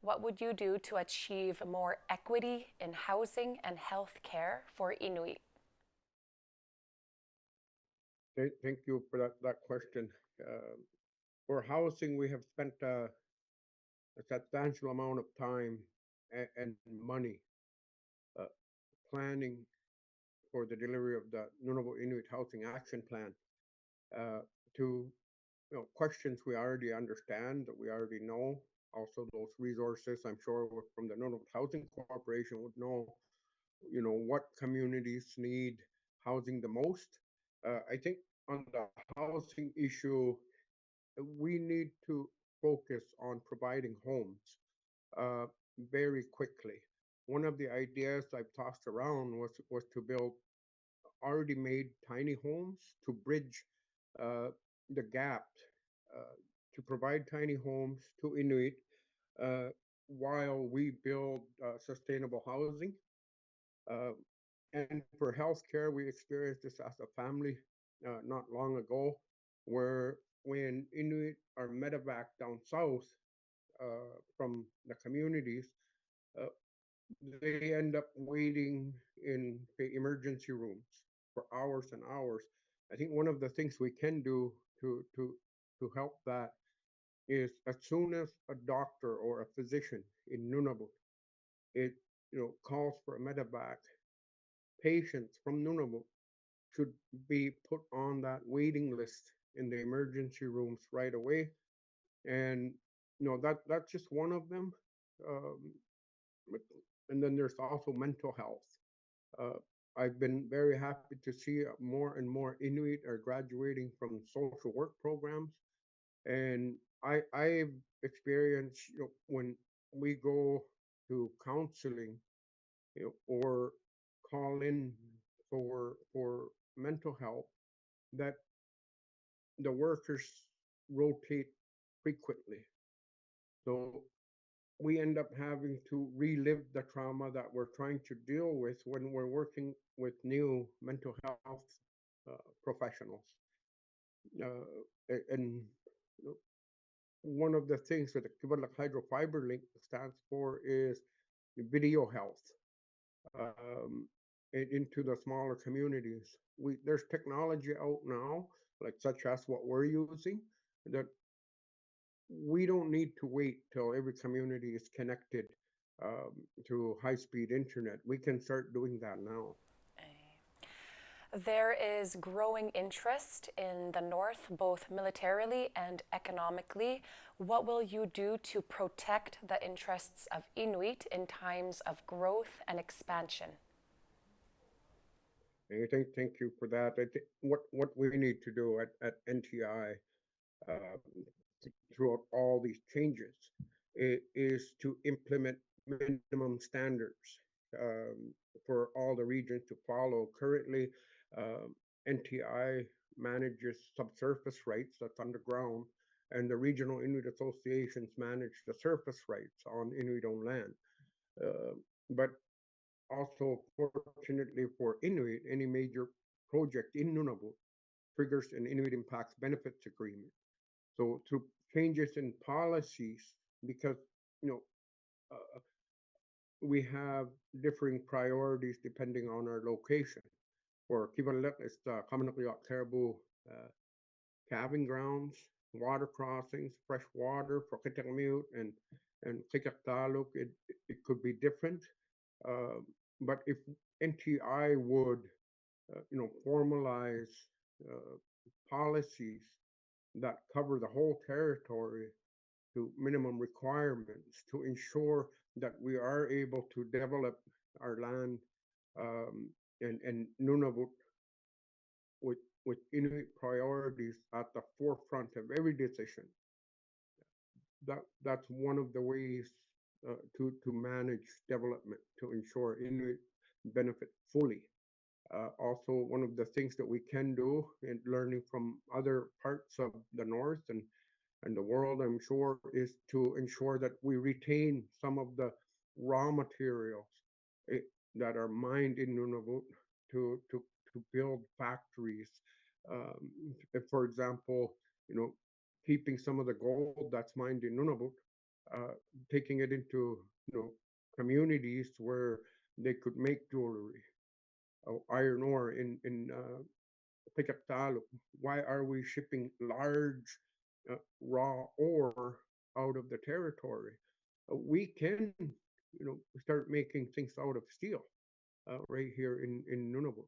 what would you do to achieve more equity in housing and health care for Inuit? Thank you for that question. Uh, for housing, we have spent a substantial amount of time and money uh, planning for the delivery of the Nunavut Inuit Housing Action Plan uh, to questions we already understand, that we already know. Also, those resources, I'm sure from the Nunavut Housing Corporation would know, what communities need housing the most. I think on the housing issue, we need to focus on providing homes uh, very quickly. One of the ideas I've tossed around was to build already made tiny homes to bridge uh, the gap, uh, to provide tiny homes to Inuit uh, while we build sustainable housing. Uh, and for healthcare, we experienced this as a family not long ago, where when Inuit are medevac down south from the communities, uh, they end up waiting in the emergency rooms for hours and hours. I think one of the things we can do to help that is as soon as a doctor or a physician in Nunavut it calls for a medevac, patients from Nunavut should be put on that waiting list in the emergency rooms right away. And that's just one of them. Um, and then there's also mental health. Uh, I've been very happy to see more and more Inuit are graduating from social work programs, and I've experienced when we go to counseling or call in for mental health that the workers rotate frequently. So we end up having to relive the trauma that we're trying to deal with when we're working with new mental health professionals. And one of the things that the Iqaluit Hydrofiber Link stands for is video health into the smaller communities. There's technology out now, like such as what we're using, that we don't need to wait till every community is connected um, to high-speed internet. We can start doing that now. There is growing interest in the North, both militarily and economically. What will you do to protect the interests of Inuit in times of growth and expansion? And thank you for that. I think what we need to do at NTI uh, throughout all these changes is to implement minimum standards for all the regions to follow. Currently, NTI manages subsurface rights, that's underground, and the regional Inuit associations manage the surface rights on Inuit owned land. But also, fortunately for Inuit, any major project in Nunavut triggers an Inuit Impacts Benefits Agreement. So through changes in policies, because you know we have differing priorities depending on our location. For Kivalek, it's the Kamanakayot Caribou calving grounds, water crossings, fresh water for Kitakmute and Kitaktaluk. It could be different, uh, but if NTI would formalize uh, policies that cover the whole territory to minimum requirements to ensure that we are able to develop our land and Nunavut with with Inuit priorities at the forefront of every decision. That's one of the ways to manage development to ensure Inuit benefit fully. Also, one of the things that we can do in learning from other parts of the North and the world, I'm sure, is to ensure that we retain some of the raw materials eh, that are mined in Nunavut to build factories. Um, for example, keeping some of the gold that's mined in Nunavut uh, taking it into communities where they could make jewelry or iron ore in Iqaluit. Why are we shipping large raw ore out of the territory? We can, start making things out of steel right here in Nunavut.